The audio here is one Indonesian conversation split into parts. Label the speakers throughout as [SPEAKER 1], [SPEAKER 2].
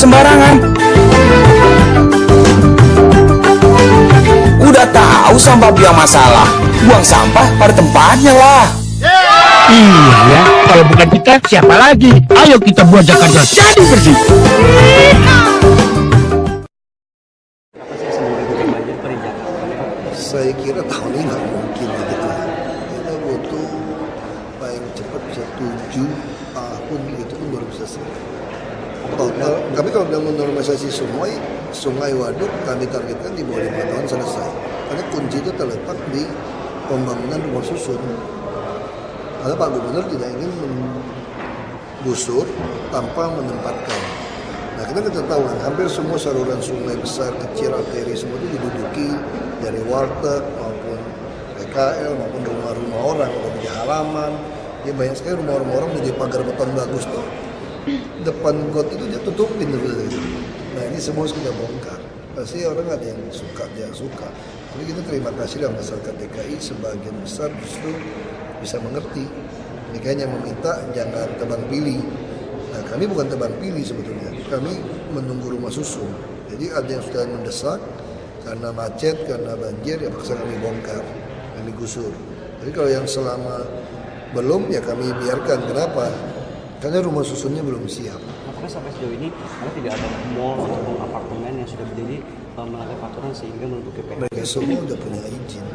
[SPEAKER 1] sembarangan. Udah tahu sampah biang masalah, buang sampah pada tempatnya lah.
[SPEAKER 2] Iya ya, kalau bukan kita siapa lagi? Ayo kita buat Jakarta jadi bersih.
[SPEAKER 3] Saya kira tahun ini nggak mungkin gitu. Kita butuh paling cepat bisa 7 tahun gitu pun baru bisa selesai. Tapi kalau dalam normalisasi sungai waduk kami targetkan di bawah 5 tahun selesai. Karena kunci itu terletak di pembangunan rumah susun. Karena Pak Gubernur tidak ingin menggusur tanpa menempatkan. Nah, kita ketahuan hampir semua saluran sungai besar, kecil, arteri semua itu diduduki dari warteg maupun PKL maupun rumah-rumah orang atau di halaman. Ya banyak sekali rumah-rumah orang menjadi pagar beton bagus tuh. Depan got itu dia tutupin dulu. Nah, ini semua harus kita bongkar. Pasti orang ada yang suka, dia suka. Tapi kita terima kasih lah masyarakat DKI sebagian besar justru bisa mengerti. Makanya meminta jangan tebang pilih. Nah, kami bukan tebang pilih sebetulnya. Kami menunggu rumah susun. Jadi ada yang sudah mendesak karena macet, karena banjir, ya paksa kami bongkar, kami gusur. Jadi kalau yang selama belum, ya kami biarkan. Kenapa? Karena rumah susunnya belum siap.
[SPEAKER 4] Apakah sampai sejauh ini karena tidak ada mall ataupun apartemen yang sudah berdiri melanggar peraturan sehingga menutup PPKM?
[SPEAKER 3] Mereka semua udah punya izin,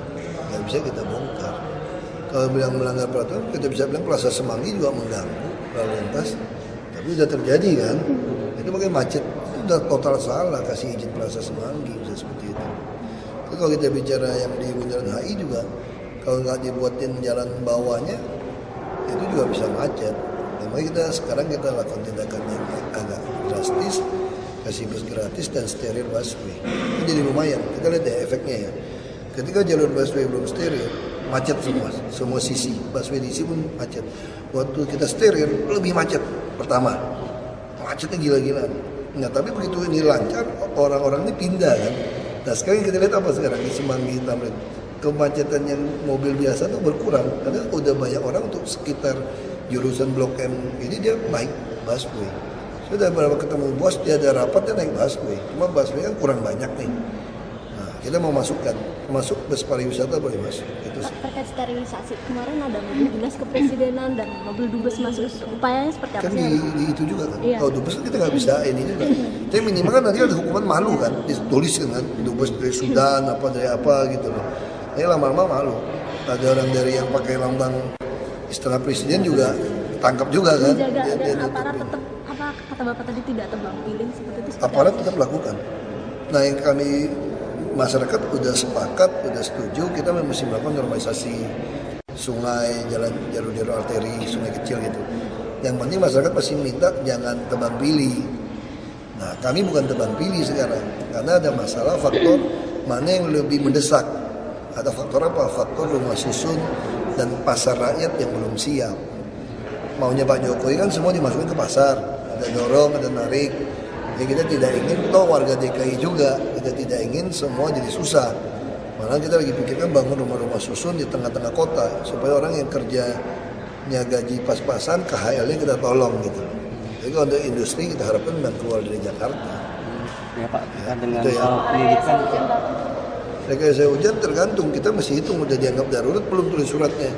[SPEAKER 3] nggak bisa kita bongkar. Kalau bilang melanggar peraturan, kita bisa bilang Plaza Semanggi juga mengganggu lalu lintas. Tapi udah terjadi kan? Itu makanya macet itu udah total salah kasih izin Plaza Semanggi bisa seperti itu. Tapi kalau kita bicara yang di Bundaran HI juga, kalau nggak dibuatin jalan bawahnya, itu juga bisa macet. Makanya kita sekarang kita lakukan tindakan yang agak drastis, kasih bus gratis dan steril busway. Itu jadi lumayan. Kita lihat ya efeknya ya. Ketika jalur busway belum steril, macet semua sisi. Busway di sini pun macet. Waktu kita steril lebih macet. Pertama, macetnya gila-gilaan. Nah, tapi begitu ini lancar, orang-orang ini pindah kan. Nah, sekarang kita lihat apa sekarang di Semanggi, Tamrin. Kemacetan yang mobil biasa tuh berkurang karena udah banyak orang untuk sekitar jurusan Blok M ini dia naik busway. Sudah berapa ketemu bos, dia ada rapat dia naik busway. Cuma busway kan kurang banyak nih. Nah, kita mau masukkan, masuk bus pariwisata boleh masuk. Itu sih.
[SPEAKER 5] Terkait sterilisasi kemarin ada mobil dinas kepresidenan dan mobil dubes masuk. Upayanya seperti apa
[SPEAKER 3] Kan
[SPEAKER 5] sih?
[SPEAKER 3] di itu juga kan.
[SPEAKER 5] Iya.
[SPEAKER 3] Kalau dubes kan kita nggak bisa ini juga. Tapi minimal kan nanti ada hukuman malu kan, ditulis kan dubes dari Sudan apa dari apa gitu loh. Ini lama-lama malu. Ada orang dari yang pakai lambang Istana Presiden juga tangkap juga kan.
[SPEAKER 5] Menjaga dan aparat tetap apa kata Bapak tadi tidak tebang pilih seperti itu.
[SPEAKER 3] Aparat tetap lakukan. Nah, yang kami masyarakat udah sepakat, udah setuju kita mesti melakukan normalisasi sungai, jalan jalur-jalur arteri, sungai kecil gitu. Yang penting masyarakat pasti minta jangan tebang pilih. Nah, kami bukan tebang pilih sekarang karena ada masalah faktor mana yang lebih mendesak. Ada faktor apa? Faktor rumah susun dan pasar rakyat yang belum siap. Maunya Pak Jokowi kan semua dimasukin ke pasar, ada dorong, ada narik. Ya kita tidak ingin, toh warga DKI juga, kita tidak ingin semua jadi susah. Malah kita lagi pikirkan bangun rumah-rumah susun di tengah-tengah kota, supaya orang yang kerjanya gaji pas-pasan, KHL-nya kita tolong gitu. Jadi kalau untuk industri kita harapkan dan keluar dari Jakarta.
[SPEAKER 4] Ya Pak, dengan
[SPEAKER 3] ya.
[SPEAKER 4] pendidikan
[SPEAKER 3] Rekayasa hujan tergantung, kita masih hitung udah dianggap darurat belum tulis suratnya.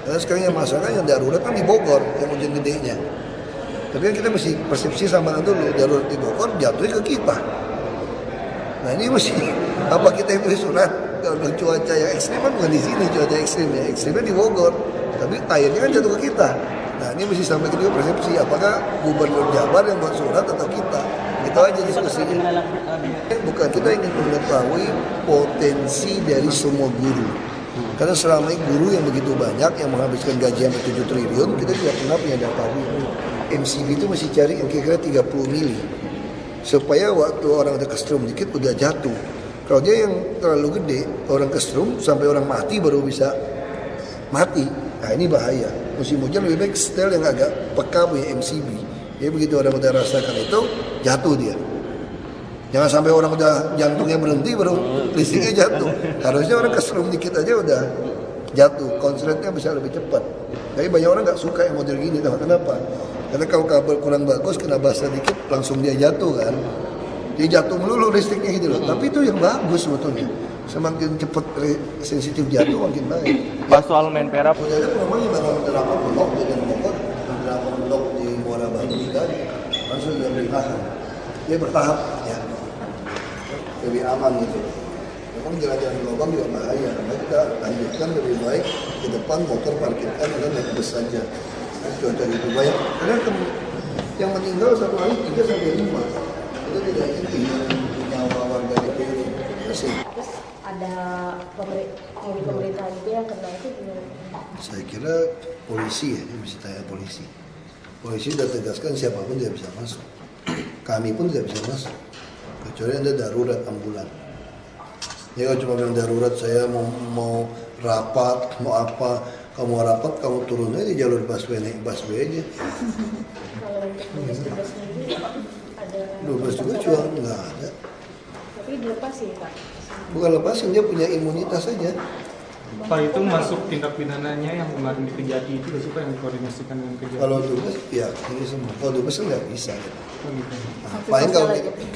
[SPEAKER 3] Karena sekarang yang masalah yang darurat kan di Bogor, yang hujan gedenya. Tapi kan kita mesti persepsi sama dulu, darurat di Bogor jatuhnya ke kita. Nah ini mesti, apa kita yang tulis surat? Kalau cuaca yang ekstrim kan bukan di sini cuaca ekstrim ya, ekstrimnya di Bogor. Tapi airnya kan jatuh ke kita. Nah ini mesti sampai ke persepsi, apakah Gubernur Jabar yang buat surat atau kita? Itu aja diskusinya. Bukan, kita ingin mengetahui potensi dari semua guru. Karena selama ini guru yang begitu banyak, yang menghabiskan gaji sampai 7 triliun, kita tidak pernah punya data guru. MCB itu masih cari yang kira-kira 30 mili. Supaya waktu orang ada kesetrum dikit udah jatuh. Kalau dia yang terlalu gede, orang kesetrum sampai orang mati baru bisa mati. Nah ini bahaya. Musim hujan lebih baik setel yang agak peka punya MCB. Jadi begitu orang udah rasakan itu, jatuh dia. Jangan sampai orang udah jantungnya berhenti baru listriknya jatuh. Harusnya orang kesetrum dikit aja udah jatuh. Konsletnya bisa lebih cepat. Tapi banyak orang nggak suka yang model gini. Kenapa? Karena kalau kabel kurang bagus, kena basah dikit, langsung dia jatuh kan. Dia jatuh melulu listriknya gitu loh. Tapi itu yang bagus sebetulnya. Semakin cepat sensitif jatuh makin baik.
[SPEAKER 6] Pak soal Menpora,
[SPEAKER 3] Udah ada programnya bakal menerapkan blok dengan pokok, menerapkan blok di Muara Baru juga, langsung dia bertahan. Dia bertahap ya, lebih aman gitu. Memang jalan-jalan lubang juga bahaya, makanya kita lanjutkan lebih baik ke depan motor parkirkan dan naik bus saja. Cuaca itu banyak, karena yang meninggal satu hari 3 sampai 5. Itu tidak ingin nyawa warga DPR. Terus
[SPEAKER 5] ada pemerintahan itu yang kena itu gimana?
[SPEAKER 3] saya kira polisi ya, dia bisa tanya polisi. Polisi sudah tegaskan siapapun tidak bisa masuk. Kami pun tidak bisa masuk. Kecuali Anda darurat ambulan. Ya kalau cuma bilang darurat saya mau rapat, mau apa, kamu mau rapat, kamu turun aja di jalur busway, naik busway aja.
[SPEAKER 5] Kalau untuk tugas-tugas sendiri ada
[SPEAKER 3] 12 juga cuma nggak ada.
[SPEAKER 5] tapi dilepas sih Pak.
[SPEAKER 3] Bukan lepasin, dia punya imunitas saja.
[SPEAKER 7] Pak itu masuk tindak pidananya yang kemarin di Kejati itu udah suka yang dikoordinasikan dengan Kejati.
[SPEAKER 3] Kalau dubes, ya ini semua. Kalau dubes kan nggak bisa.
[SPEAKER 7] Oh, gitu.
[SPEAKER 3] Nah, paling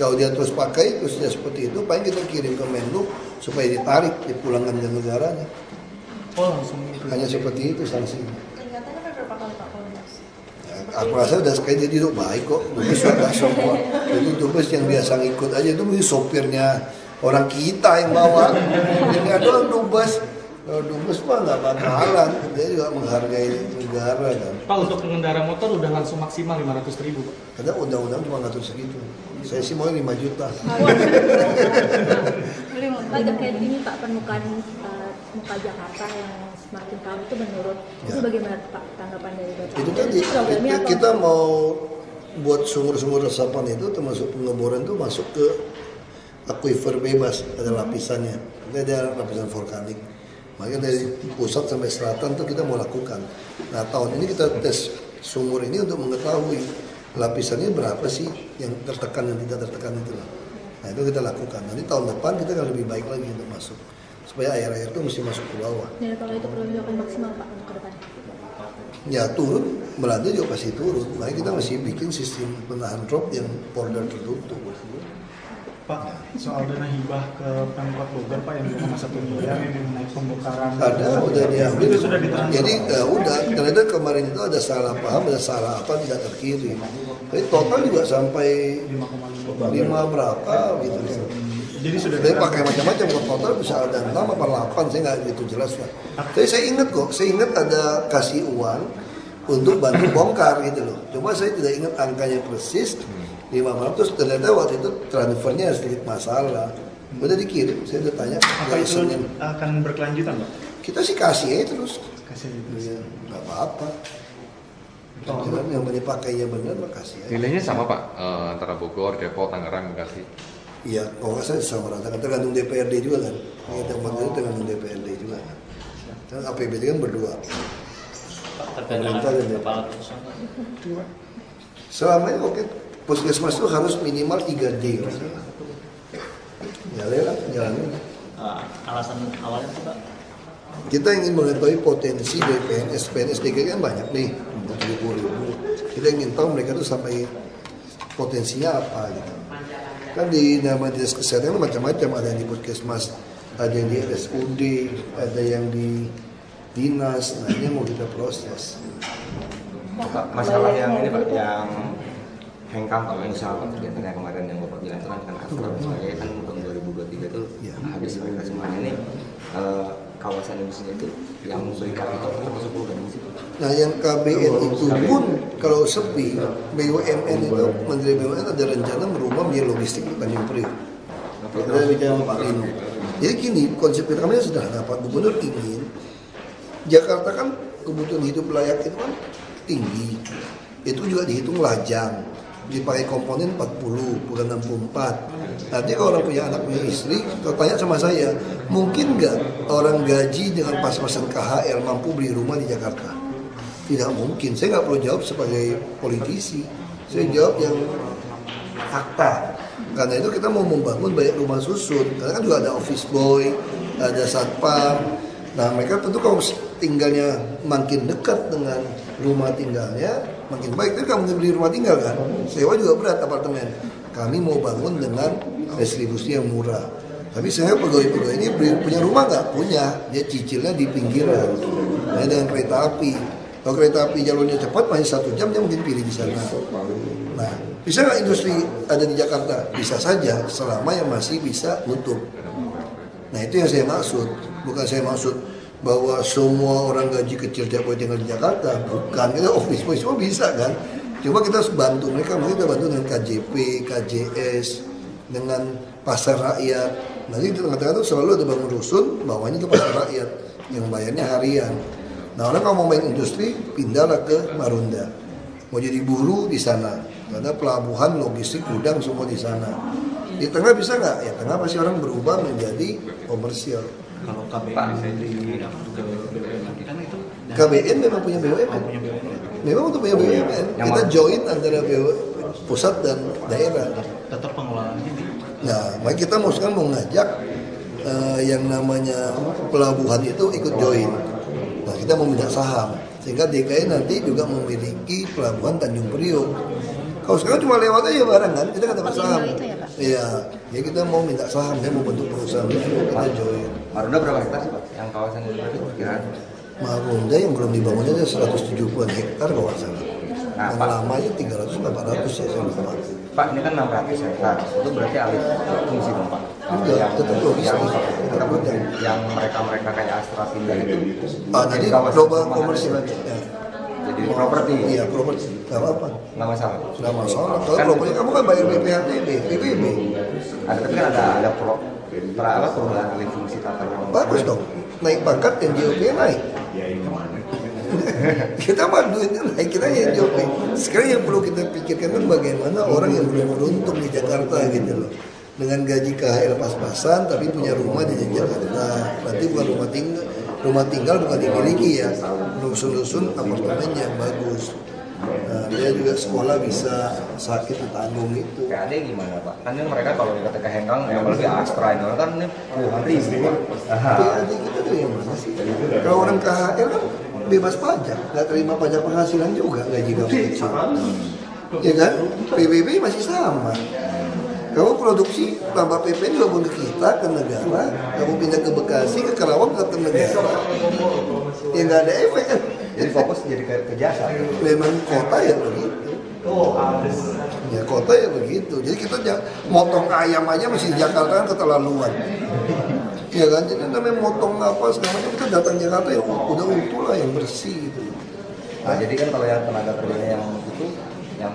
[SPEAKER 3] kalau dia terus pakai, terus dia seperti itu, paling kita kirim ke Menlu supaya ditarik, dipulangkan ke negaranya.
[SPEAKER 7] Oh langsung gitu.
[SPEAKER 3] Hanya seperti itu sanksinya.
[SPEAKER 5] Ingatannya kan berapa kali Pak koordinasi?
[SPEAKER 3] Ya, aku rasa udah sekali jadi itu baik kok. Dubes nggak semua. Itu dubes yang biasa ngikut aja itu mungkin sopirnya orang kita yang bawa. Ini ada dubes. Kalau dubes mah nggak bakalan. Dia juga menghargai negara kan.
[SPEAKER 7] Pak untuk pengendara motor udah langsung maksimal 500.000 Pak.
[SPEAKER 3] Karena undang-undang cuma ngatur segitu. Saya sih mau 5 juta.
[SPEAKER 5] Pak terkait ini Pak permukaan muka Jakarta yang semakin tahu itu menurun. Itu
[SPEAKER 3] Ya.
[SPEAKER 5] bagaimana Pak tanggapan dari Bapak?
[SPEAKER 3] Itu tadi
[SPEAKER 5] Programnya apa?
[SPEAKER 3] kita mau buat sumur-sumur resapan itu termasuk pengeboran itu masuk ke aquifer bebas, ada lapisannya. Ini ada lapisan vulkanik. Makanya dari pusat sampai selatan tuh kita mau lakukan. Nah tahun ini kita tes sumur ini untuk mengetahui lapisannya berapa sih yang tertekan dan tidak tertekan itu. Nah itu kita lakukan. Nanti tahun depan kita akan lebih baik lagi untuk masuk. Supaya air-air itu mesti masuk ke bawah.
[SPEAKER 5] Dan kalau itu perlu dilakukan maksimal Pak untuk ke depan.
[SPEAKER 3] Ya turun, Belanda juga pasti turun. Makanya kita masih bikin sistem penahan drop yang border tertutup.
[SPEAKER 7] Pak soal dana hibah ke Pemkot Bogor Pak yang 2,1 miliar yang naik pembongkaran.
[SPEAKER 3] Ada, udah diambil.
[SPEAKER 7] Itu sudah ditransfer.
[SPEAKER 3] Jadi udah, ternyata kemarin itu ada salah paham, ada salah apa tidak terkirim. Tapi total juga sampai 5 berapa gitu.
[SPEAKER 7] Jadi sudah
[SPEAKER 3] Saya pakai macam-macam kok, total bisa ada 6 apa 8, saya nggak gitu jelas lah. Tapi saya ingat kok, saya ingat ada kasih uang untuk bantu bongkar gitu loh. Cuma saya tidak ingat angkanya persis. 500 ternyata waktu itu transfernya sedikit masalah. Udah dikirim, saya udah tanya.
[SPEAKER 7] apa
[SPEAKER 3] dari
[SPEAKER 7] itu
[SPEAKER 3] Senin.
[SPEAKER 7] akan berkelanjutan Pak?
[SPEAKER 3] Kita sih kasih aja terus.
[SPEAKER 7] Kasih
[SPEAKER 3] Iya, nggak apa-apa. Jangan yang pakainya benar, makasih aja.
[SPEAKER 8] Nilainya sama Pak, antara Bogor, Depok, Tangerang, Bekasi.
[SPEAKER 3] Iya, kalau nggak salah sama rata. Tergantung DPRD juga kan. Yang itu tergantung DPRD juga kan. Kan APBD kan berdua. Pemerintah dan DPR. Selama ini oke, puskesmas itu harus minimal 3D. Ya lah, jalanin.
[SPEAKER 6] alasan awalnya sih Pak?
[SPEAKER 3] Kita ingin mengetahui potensi dari PNS DKI kan banyak nih, 70.000. Kita ingin tahu mereka tuh sampai potensinya apa gitu. Kan di nama dinas kesehatan macam-macam, ada yang di puskesmas, ada yang di RSUD, ada yang di dinas. Nah ini mau kita proses.
[SPEAKER 9] Pak, masalah yang ini Pak, yang hengkang kalau usaha Pak, kegiatannya kemarin yang Bapak bilang itu kan Astra sebagai kan tahun 2023 itu
[SPEAKER 3] Ya.
[SPEAKER 9] habis mereka semuanya ini kawasan industri itu yang berikat itu termasuk program di situ.
[SPEAKER 3] Nah yang KBN itu pun kalau sepi, BUMN itu, Menteri BUMN ada rencana merubah biaya logistik di Tanjung Priok. Kita bicara sama Pak Lino. Jadi gini, konsep kami sederhana, Pak Gubernur ingin Jakarta kan kebutuhan hidup layak itu kan tinggi. Itu juga dihitung lajang. Dipakai komponen 40, bukan 64. Nanti kalau orang punya anak, punya istri, kalau tanya sama saya, mungkin nggak orang gaji dengan pas-pasan KHL mampu beli rumah di Jakarta? Tidak mungkin. Saya nggak perlu jawab sebagai politisi. Saya jawab yang fakta. Karena itu kita mau membangun banyak rumah susun. Karena kan juga ada office boy, ada satpam. Nah mereka tentu kalau tinggalnya makin dekat dengan rumah tinggalnya makin baik. Tapi kamu beli rumah tinggal kan, sewa juga berat apartemen. Kami mau bangun dengan distribusi yang murah. Tapi saya pegawai-pegawai ini punya rumah nggak? Punya, dia cicilnya di pinggiran. Nah, dengan kereta api. Kalau kereta api jalurnya cepat, masih 1 jam, dia mungkin pilih di sana. Nah, bisa nggak industri ada di Jakarta? Bisa saja, selama yang masih bisa nutup. Nah, itu yang saya maksud. Bukan saya maksud bahwa semua orang gaji kecil tiap hari tinggal di Jakarta. Bukan, kita office boy semua bisa kan. Cuma kita harus bantu mereka, mungkin kita bantu dengan KJP, KJS, dengan pasar rakyat. Nanti di tengah-tengah itu selalu ada bangun rusun, bawahnya itu pasar rakyat yang bayarnya harian. Nah, orang kalau mau main industri, pindahlah ke Marunda. Mau jadi buruh di sana, ada pelabuhan, logistik, gudang semua di sana. Di tengah bisa nggak? Ya tengah pasti orang berubah menjadi komersial.
[SPEAKER 4] Kalau KBN di BUMN kan itu
[SPEAKER 3] KBN memang punya BUMN. Memang untuk punya BUMN. Kita join antara pusat dan daerah.
[SPEAKER 4] tetap pengelolaannya di.
[SPEAKER 3] Nah, makanya kita mau sekarang mau ngajak yang namanya pelabuhan itu ikut join. Nah, kita mau minta saham sehingga DKI nanti juga memiliki pelabuhan Tanjung Priok. Kalau sekarang cuma lewat aja barang kan, kita nggak dapat saham. Iya, ya kita mau minta saham, saya mau bentuk perusahaan, kita join.
[SPEAKER 9] Marunda berapa hektar sih Pak? Yang kawasan itu kira-kira?
[SPEAKER 3] Marunda yang belum dibangunnya ada 170-an hektar kalau nggak salah.
[SPEAKER 9] Nah,
[SPEAKER 3] yang
[SPEAKER 9] Pak,
[SPEAKER 3] lamanya 300-400 ya saya lupa.
[SPEAKER 9] Pak, ini kan 600 hektar, itu berarti alih fungsi dong Pak?
[SPEAKER 3] Enggak, tetap logistik, tetap gudang.
[SPEAKER 9] Yang mereka kayak Astra pindah itu?
[SPEAKER 3] Jadi coba komersial aja. Ya.
[SPEAKER 9] Jadi properti?
[SPEAKER 3] Iya, properti. Gak apa-apa.
[SPEAKER 9] Nggak masalah?
[SPEAKER 3] Nggak masalah. Kalau properti kamu kan bayar BPHTB, PBB.
[SPEAKER 9] Ada, tapi kan ada perubahan alih fungsi tata ruang.
[SPEAKER 3] Bagus dong. Naik pangkat yang JOP naik. Kita mah duitnya naik, kita yang JOP. Sekarang yang perlu kita pikirkan kan bagaimana orang yang belum beruntung di Jakarta gitu loh. Dengan gaji KHL pas-pasan tapi punya rumah di Jakarta. Nanti bukan rumah tinggal bukan dimiliki ya. Rusun-rusun apartemen yang bagus. Nah, dia juga sekolah bisa sakit ditanggung itu.
[SPEAKER 9] Kayak ada gimana Pak? Kan ini mereka kalau dikata hengkang, yang apalagi Astra ini kan ini puluhan ribu Pak.
[SPEAKER 3] PAD kita tuh yang mana sih? Kalau orang KHL kan bebas pajak, nggak terima pajak penghasilan juga gaji kamu kecil. Ya kan? PBB masih sama. Kamu produksi tambah PP juga pun ke kita, ke negara. Kamu pindah ke Bekasi, ke Karawang, ke negara. Ya nggak ada efek kan?
[SPEAKER 9] Jadi fokus jadi ke jasa.
[SPEAKER 3] Memang kota ya begitu. Ya kota ya begitu. Jadi kita motong ayam aja masih di Jakarta kan keterlaluan. Ya kan, jadi namanya motong apa segala macam, kita datang Jakarta yang udah utuh lah, yang bersih gitu.
[SPEAKER 9] Nah, jadi kan kalau yang tenaga kerjanya yang itu, yang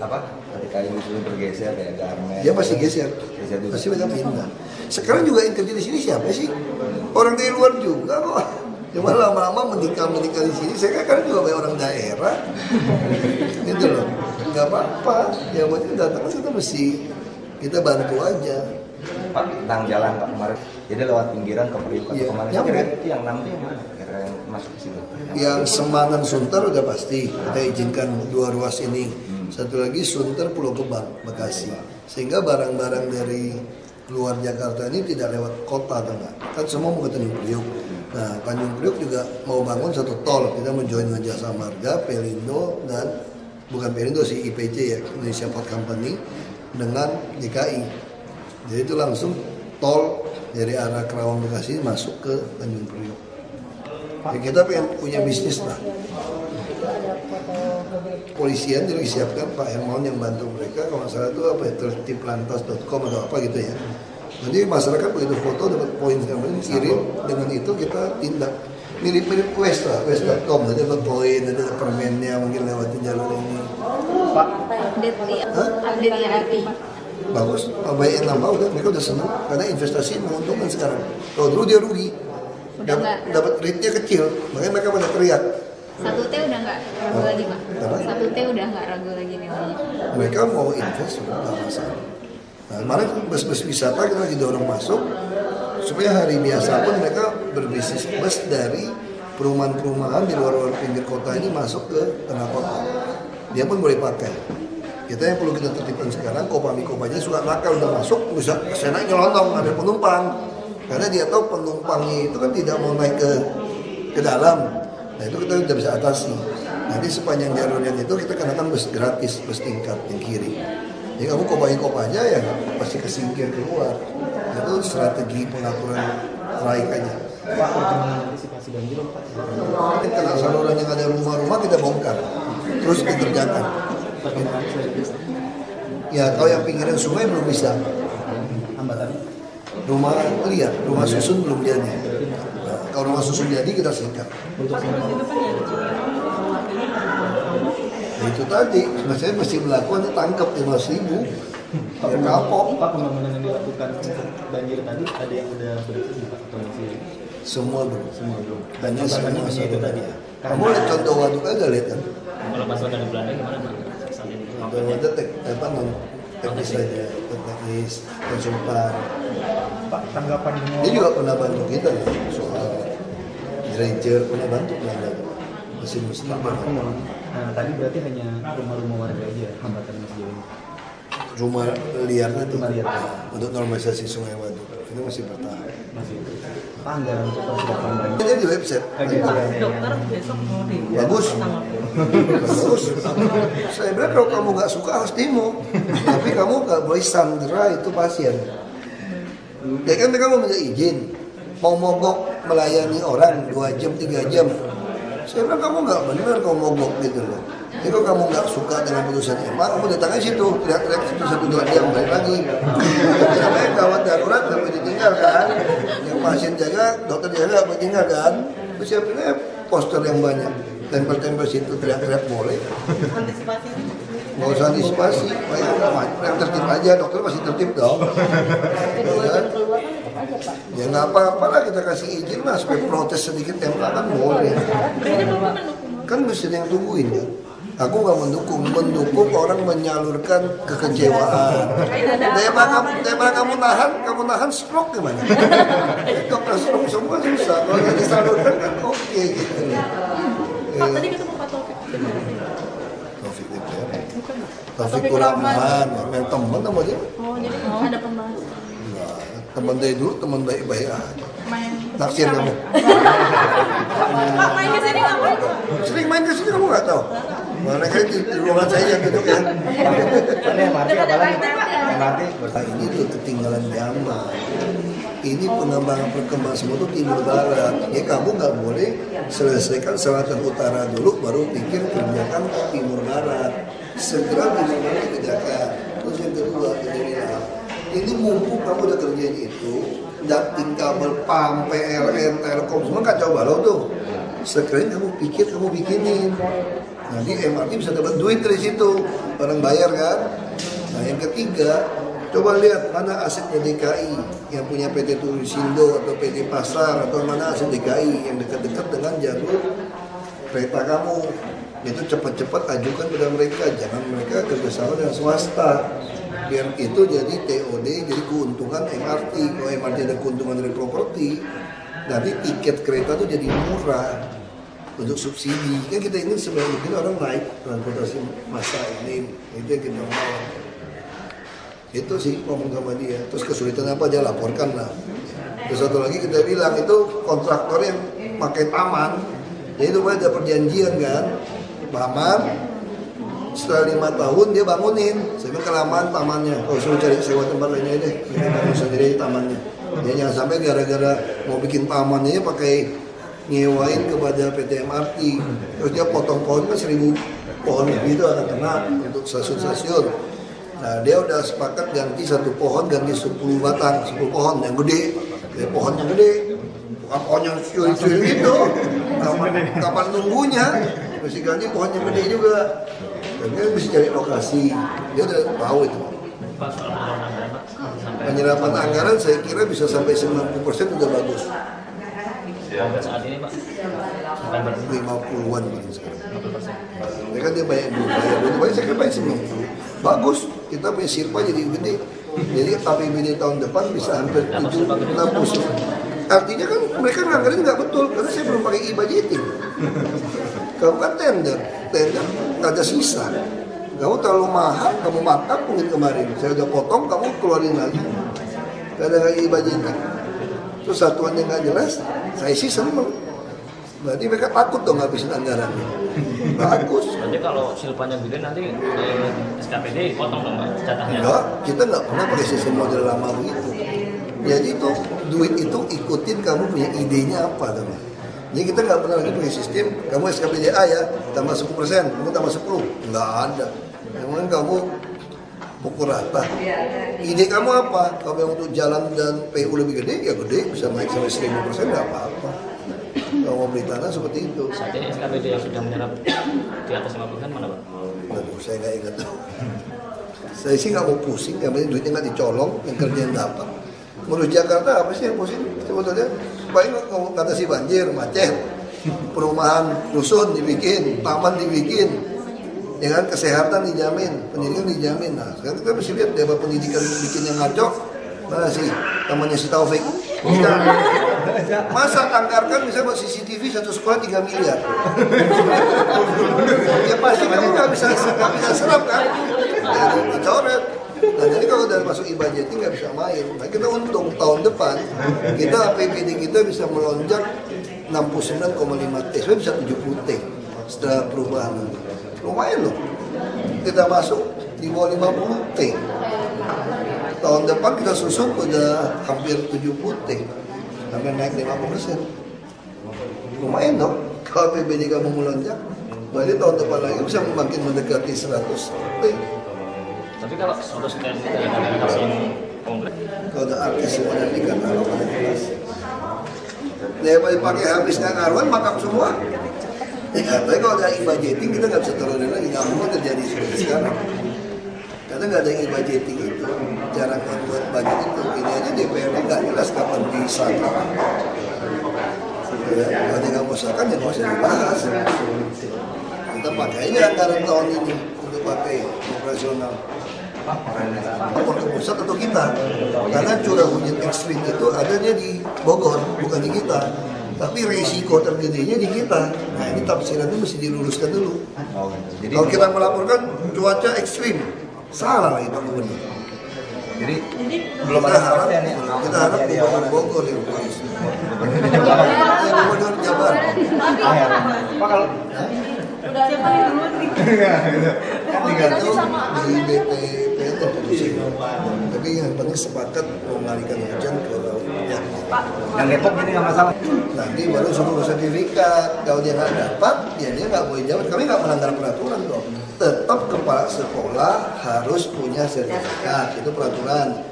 [SPEAKER 9] apa, ketika industri bergeser kayak garment,
[SPEAKER 3] dia pasti geser
[SPEAKER 9] juga.
[SPEAKER 3] Pasti mereka pindah. Sekarang juga yang kerja di sini siapa sih? Orang dari luar juga kok. Cuma lama-lama menikah di sini. Saya kan juga banyak orang daerah, gitu loh. Nggak apa-apa. Yang penting datang kita mesti kita bantu aja.
[SPEAKER 9] Pak, tentang jalan Pak kemarin, jadi lewat pinggiran ke Priok atau kemana? Itu yang 6 yang mana? Kira yang masuk ke situ?
[SPEAKER 3] Yang Semanan Sunter udah pasti kita izinkan 2 ruas ini. Satu lagi Sunter Pulau Gebang, Bekasi. Sehingga barang-barang dari luar Jakarta ini tidak lewat kota, kan semua mau ke Tanjung Priok. Nah, Tanjung Priok juga mau bangun satu tol. Kita menjoin dengan Jasa Marga, Pelindo dan bukan Pelindo sih, IPC ya, Indonesia Port Company dengan DKI. Jadi itu langsung tol dari arah Karawang Bekasi masuk ke Tanjung Priok. Ya, kita pengen punya bisnis lah. Polisian juga disiapkan, Pak Hermawan yang bantu mereka. Kalau nggak salah itu apa ya, tertiblantas.com atau apa gitu ya. Nanti masyarakat begitu foto dapat poin segala macam, kirim, dengan itu kita tindak. Mirip-mirip West lah, West.com, nanti dapat poin, ada permennya mungkin lewatin jalur ini.
[SPEAKER 5] Pak, update ERP.
[SPEAKER 3] Bagus, baik yang nambah udah, mereka udah senang karena investasi menguntungkan sekarang. Kalau dulu dia rugi, dapat rate-nya kecil, makanya mereka pada teriak.
[SPEAKER 5] 1T udah nggak ragu lagi Pak? 1T udah nggak ragu lagi nilainya?
[SPEAKER 3] Mereka mau invest sudah nggak masalah. Nah, kemarin bus-bus wisata kita lagi dorong masuk supaya hari biasa pun mereka berbisnis bus dari perumahan-perumahan di luar pinggir kota ini masuk ke tengah kota. Dia pun boleh pakai. Kita yang perlu kita tertipkan sekarang, Kopami-Kopanya suka nakal udah masuk, bisa senang nyelonong ada penumpang. Karena dia tahu penumpangnya itu kan tidak mau naik ke dalam. Nah itu kita sudah bisa atasi. Nanti sepanjang jalurnya itu kita kenakan bus gratis, bus tingkat yang kiri. Jadi kamu kop aja ya pasti kesingkir keluar. Itu strategi pengaturan trayek aja.
[SPEAKER 4] Pak, bagaimana antisipasi banjir Pak?
[SPEAKER 3] Mungkin karena saluran yang ada rumah-rumah kita bongkar, terus dikerjakan. Ya kalau yang pinggiran sungai belum bisa.
[SPEAKER 4] Hambatannya?
[SPEAKER 3] Rumah lihat, rumah susun belum jadi. Nah, kalau rumah susun jadi kita singkat. Itu tadi, saya mesti melakukan tangkap 15.000 biar kapok.
[SPEAKER 4] Pak, pembangunan yang dilakukan untuk banjir tadi ada yang udah berhasil Pak atau masih?
[SPEAKER 3] Semua belum.
[SPEAKER 4] Semua belum.
[SPEAKER 3] Hanya
[SPEAKER 4] Hambatannya
[SPEAKER 3] semua
[SPEAKER 4] itu tadi.
[SPEAKER 3] Kamu lihat contoh waduk aja lihat kan.
[SPEAKER 6] Kalau pas ada Belanda gimana Pak? Saat ini
[SPEAKER 3] Contoh waduk non teknis saja, teknis konsultan.
[SPEAKER 7] Pak, tanggapan
[SPEAKER 3] Dia juga pernah bantu kita ya, soal dredger pernah bantu Belanda. Mesin-mesin
[SPEAKER 4] Nah, tadi berarti hanya rumah-rumah warga aja hambatannya sejauh ini.
[SPEAKER 3] rumah liarnya itu
[SPEAKER 4] Rumah liar.
[SPEAKER 3] untuk normalisasi sungai waduk itu masih bertahan.
[SPEAKER 4] Masih. Pak, anggaran untuk persiapan banjir.
[SPEAKER 3] Dia di website.
[SPEAKER 5] Dokter besok mau di
[SPEAKER 3] Bagus. Bagus. Saya bilang kalau kamu nggak suka harus demo, tapi kamu nggak boleh sandera itu pasien. Ya kan mereka mau minta izin, mau mogok melayani orang 2 jam 3 jam. Saya bilang kamu nggak benar kamu mogok gitu loh. Jadi kalau kamu nggak suka dengan putusan MA, kamu datang ke situ, teriak-teriak situ 1-2 jam balik lagi. Namanya gawat darurat nggak boleh ditinggalkan. Yang pasien jaga, dokter jaga nggak boleh tinggalkan. Terus saya bilang poster yang banyak, tempel-tempel situ teriak-teriak boleh.
[SPEAKER 5] antisipasi.
[SPEAKER 3] Nggak usah antisipasi, yang tertib aja, dokter masih tertib dong. Ya kan?
[SPEAKER 5] Keluar kan tetap aja Pak.
[SPEAKER 3] Ya nggak apa-apa lah kita kasih izin lah supaya protes sedikit MK kan boleh. Kan mesti ada yang tungguin ya. Aku nggak mendukung orang menyalurkan kekecewaan. Daripada kamu nahan stroke gimana? Dokter stroke semua susah, kalau nggak disalurkan kan oke gitu.
[SPEAKER 5] Pak, tadi ketemu Pak Taufik.
[SPEAKER 3] Taufik Taufik Rahman, yang teman sama dia.
[SPEAKER 5] Oh, jadi ada pembahasan.
[SPEAKER 3] Enggak, teman dari dulu teman baik-baik aja.
[SPEAKER 5] Main.
[SPEAKER 3] Naksir kamu.
[SPEAKER 5] Pak, main ke sini ngapain?
[SPEAKER 3] Sering main ke sini kamu nggak tahu? Mana kayak di ruangan saya yang duduk ya. Nah, ini tuh ketinggalan zaman. Ini pengembangan perkembangan semua itu timur barat. Ya kamu nggak boleh selesaikan selatan utara dulu, baru pikir kerjakan timur barat. Segera timur barat dikerjakan. Terus yang kedua, ini mumpung kamu udah kerjain itu, dating kabel PAM, PLN, Telkom semua kacau balau tuh. Sekalian kamu pikir kamu bikinin. Nanti MRT bisa dapat duit dari situ, orang bayar kan. Nah yang ketiga, coba lihat mana asetnya DKI yang punya PT Turisindo atau PT Pasar atau mana aset DKI yang dekat-dekat dengan jalur kereta kamu. Itu cepat-cepat ajukan pada mereka, jangan mereka kerjasama dengan swasta. Biar itu jadi TOD, jadi keuntungan MRT. Kalau MRT ada keuntungan dari properti, nanti tiket kereta tuh jadi murah. Untuk subsidi, kan kita ingin sebenarnya mungkin orang naik transportasi massa ini, itu yang kita mau. Itu sih ngomong sama dia. Terus kesulitan apa dia laporkan lah. Terus satu lagi kita bilang itu kontraktor yang pakai taman, jadi itu ada perjanjian kan, taman. Setelah 5 tahun dia bangunin, saya bilang kelamaan tamannya. Oh suruh cari sewa tempat lainnya deh, kita bangun sendiri tamannya. Ya jangan sampai gara-gara mau bikin tamannya pakai nyewain kepada PT MRT, terus dia potong pohon kan 1.000 pohon gitu akan kena untuk stasiun-stasiun. Nah dia udah sepakat ganti 1 pohon ganti 10 batang, 10 pohon yang gede, ya, pohon yang gede, bukan pohon yang cuy-cuy gitu. Kapan nunggunya? Mesti ganti pohon yang gede juga. Dan dia mesti cari lokasi, dia udah tahu itu.
[SPEAKER 6] Pak, soal penggunaan anggaran Pak, sampai
[SPEAKER 3] Penyerapan anggaran saya kira bisa sampai 90% udah bagus.
[SPEAKER 6] saat ini Pak, sampai berapa?
[SPEAKER 3] 50-an mungkin sekarang. Ya kan dia banyak bayar, saya kira banyak 90. Bagus, kita punya sirpa jadi gede. Jadi APBD tahun depan bisa hampir 60. Artinya kan mereka nganggarin nggak betul, karena saya belum pakai e-budgeting. Kamu kan tender nggak ada sisa. Kamu terlalu mahal, kamu makan mungkin kemarin. Saya udah potong, kamu keluarin lagi. Gak ada e-budgeting. Terus satuannya nggak jelas, saya sih seneng. Berarti mereka takut dong ngabisin anggarannya. Bagus.
[SPEAKER 6] Nanti kalau silpanya gede nanti SKPD potong dong Pak jatahnya.
[SPEAKER 3] Enggak, kita nggak pernah pakai sistem model lama begitu. Jadi itu duit itu ikutin kamu punya idenya apa, teman. Jadi kita nggak pernah lagi pakai sistem kamu SKPD A ya tambah 10%, kamu tambah 10, nggak ada. Memang kamu pukul rata. Ide kamu apa? Kalau yang untuk jalan dan PU lebih gede, ya gede, bisa naik sampai 1000%, nggak apa-apa. Kalau mau beli tanah seperti itu.
[SPEAKER 6] Saat ini SKPD yang sudah menyerap di atas 50% mana Pak?
[SPEAKER 3] Waduh, saya nggak ingat. Saya sih nggak mau pusing, yang penting duitnya nggak dicolong, yang kerjaan dapat. Menurut Jakarta apa sih yang pusing? Sebetulnya paling ngatasi banjir, macet, perumahan rusun dibikin, taman dibikin. Ya kan, kesehatan dijamin, pendidikan dijamin. Nah, sekarang kita mesti lihat dapat pendidikan bikin yang ngaco. Mana sih temannya si Taufik? Masa anggarkan bisa buat CCTV satu sekolah 3 miliar. Ya pasti kamu nggak bisa serap kan? Dicoret. Nah jadi kalau udah masuk e-budgeting nggak bisa main. Nah kita untung tahun depan kita APBD kita bisa melonjak 69,5 T, sebenarnya bisa 70 T setelah perubahan. Lumayan loh, kita masuk di bawah 50 T. Tahun depan kita susun udah hampir 70 T, hampir naik 50%. Lumayan dong, kalau PBD kamu melonjak, berarti tahun depan lagi bisa makin mendekati 100 T.
[SPEAKER 6] Tapi kalau sudah sekian itu ada kasih komplek.
[SPEAKER 3] Kalau ada artis semua dan dikatalog ada kelas. Daripada pakai habis nggak ngaruhan, makam semua. Ya, tapi kalau ada e-budgeting kita nggak bisa turunin lagi, nggak mungkin terjadi seperti sekarang. Karena nggak ada e-budgeting itu, cara membuat budget itu, ini aja DPR-nya nggak jelas kapan disahkan. Ya, kalau dia nggak mau sahkan, ya nggak usah dibahas. Kita pakai aja anggaran tahun ini untuk pakai operasional. Lapor ke pusat atau kita, karena curah hujan ekstrim itu adanya di Bogor, bukan di kita. Tapi risiko tergedenya di kita. Nah ini tafsirannya mesti diluruskan dulu. Kalau kita melaporkan cuaca ekstrim, salah lagi Pak Gubernur.
[SPEAKER 9] Jadi belum ada kepastian ya.
[SPEAKER 3] Kita harap Gubernur Bogor yang polisi. Gubernur Jabar.
[SPEAKER 9] Pak kalau
[SPEAKER 3] Kan digantung di BPPN produksi. Tapi yang penting sepakat mengalihkan hujan ke laut. Ya.
[SPEAKER 9] yang Depok ini nggak masalah.
[SPEAKER 3] Nanti baru suruh sertifikat. Kalau dia nggak dapat, ya dia nggak boleh jawab. Kami nggak melanggar peraturan dong. Tetap kepala sekolah harus punya sertifikat. Itu peraturan.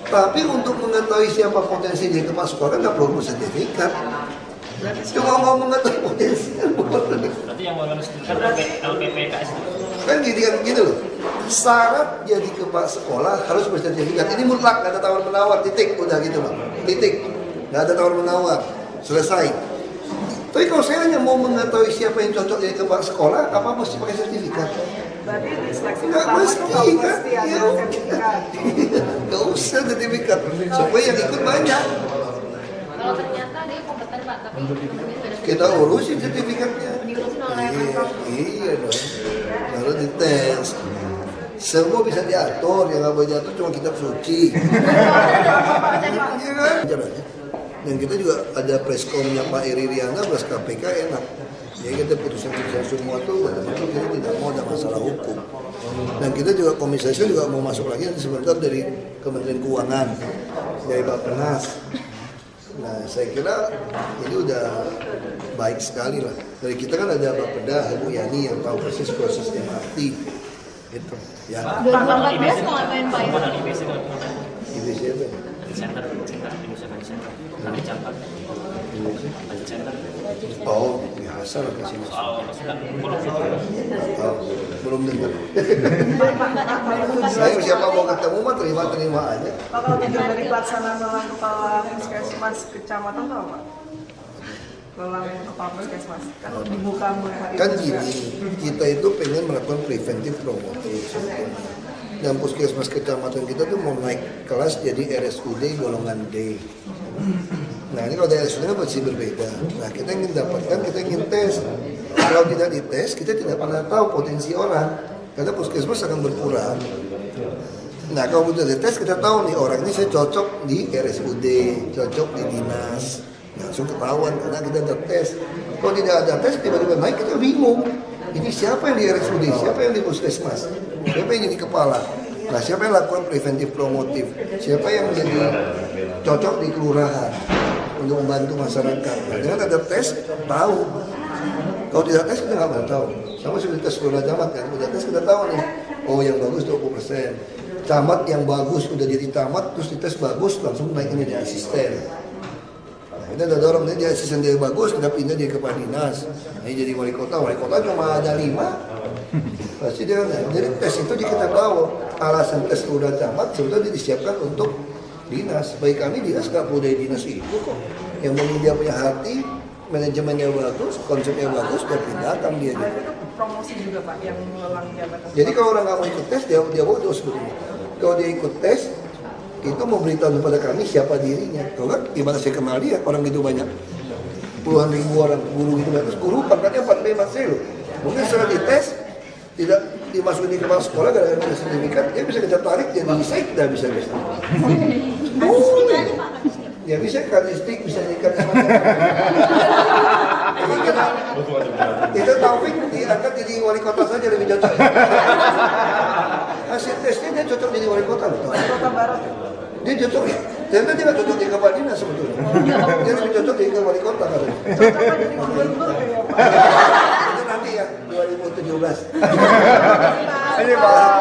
[SPEAKER 3] Tapi untuk mengetahui siapa potensi dia kepala sekolah kan nggak perlu sertifikat. Cuma mau mengetahui potensi kan boleh.
[SPEAKER 6] Berarti yang mau sertifikat LPPKS itu?
[SPEAKER 3] Kan gitu loh. Syarat jadi kepala sekolah harus bersertifikat. Ini mutlak, nggak ada tawar menawar, titik, udah gitu loh, titik, nggak ada tawar menawar, selesai. Tapi kalau saya hanya mau mengetahui siapa yang cocok jadi kepala sekolah, apa mesti pakai sertifikat?
[SPEAKER 10] Berarti di seleksi
[SPEAKER 3] Nggak
[SPEAKER 10] pertama
[SPEAKER 3] mesti
[SPEAKER 10] tuh nggak
[SPEAKER 3] kan?
[SPEAKER 10] mesti ada sertifikat.
[SPEAKER 3] Nggak usah sertifikat, supaya yang ikut banyak.
[SPEAKER 5] Kalau ternyata dia kompeten Pak, tapi
[SPEAKER 3] Kita urusin sertifikatnya.
[SPEAKER 5] diurusin oleh Pemprov.
[SPEAKER 3] Iya dong, baru dites. Semua bisa diatur, yang nggak boleh diatur cuma kitab suci. Iya kan? Caranya. Dan kita juga ada preskomnya Pak Eri Riana plus KPK enak. Jadi kita putusan-putusan semua tuh betul-betul kita tidak mau ada masalah hukum. Dan kita juga komisasi juga mau masuk lagi nanti sebentar dari Kementerian Keuangan, dari Bappenas. Nah saya kira ini udah baik sekali lah. Dari kita kan ada Bapeda, Bu Yani yang tahu persis proses MRT. Itu ya.
[SPEAKER 5] 2014 mau ngapain Pak?
[SPEAKER 6] Mana di IBC kalau
[SPEAKER 3] IBC apa?
[SPEAKER 6] di center Indonesia Body Center nanti campak Body Center
[SPEAKER 3] Oh biasa lah kasih masuk.
[SPEAKER 6] soal masukan politik
[SPEAKER 3] Oh, belum dengar. Saya siapa mau ketemu mah terima aja.
[SPEAKER 10] Pak, kalau tujuan dari pelaksanaan lelang kepala puskesmas kecamatan itu apa? Lelang kepala puskesmas kan dibuka mulai hari
[SPEAKER 3] Kan
[SPEAKER 10] ini.
[SPEAKER 3] gini, kita itu pengen melakukan preventif promotif. Dan puskesmas kecamatan kita tuh mau naik kelas jadi RSUD golongan D. Nah ini kalau dari RSUD kan pasti berbeda. Nah kita ingin dapatkan, kita ingin tes. Kalau tidak dites, kita tidak pernah tahu potensi orang. Karena puskesmas akan berkurang. Nah kalau sudah dites, kita tahu nih orang ini saya cocok di RSUD, cocok di dinas. Langsung ketahuan karena kita ada tes. Kalau tidak ada tes, tiba-tiba naik kita bingung. Ini siapa yang di RSUD, siapa yang di puskesmas, siapa yang jadi kepala, nah siapa yang lakukan preventif promotif, siapa yang menjadi cocok di kelurahan untuk membantu masyarakat. Nah, dengan ada tes, tahu. Kalau tidak tes kita nggak mau tahu. Sama seperti tes kelurahan camat kan, udah tes kita tahu nih. Oh yang bagus 20%. Camat yang bagus udah jadi camat, terus dites bagus langsung naik ini jadi asisten. Nah, kita udah dorong dia jadi asisten dia bagus, kita pindah dia ke kepala dinas. Nah, ini jadi wali kota cuma ada 5. Pasti dia jadi tes itu kita tahu alasan tes kelurahan camat sebetulnya disiapkan untuk dinas. Baik kami dinas nggak perlu dari dinas itu kok. Yang penting dia punya hati, manajemennya bagus, konsepnya bagus, dan pindahkan dia.
[SPEAKER 10] Itu promosi juga Pak yang melelang jabatan.
[SPEAKER 3] Jadi kalau orang nggak mau ikut tes, dia bodoh sebetulnya. Kalau dia ikut tes, itu mau beritahu kepada kami siapa dirinya. Kalau kan, gimana saya kenal dia, orang gitu banyak. Puluhan ribu orang, guru gitu banyak. Guru pangkatnya 4B masih loh. Mungkin setelah dites, tidak dimasukin di kepala sekolah, gara-gara sertifikat, dia bisa kita tarik jadi sekda bisa. Ya bisa kadistik, bisa diikat sama kita Taufik diangkat jadi wali kota saja lebih cocok. Hasil tesnya dia cocok jadi wali kota loh.
[SPEAKER 10] Kota Barat.
[SPEAKER 3] Dia cocok, ternyata dia nggak cocok di kepala dinas sebetulnya. Dia lebih cocok di wali kota katanya.
[SPEAKER 10] Cocok jadi gubernur kayak Pak.
[SPEAKER 3] Itu nanti ya 2017. Ini Pak.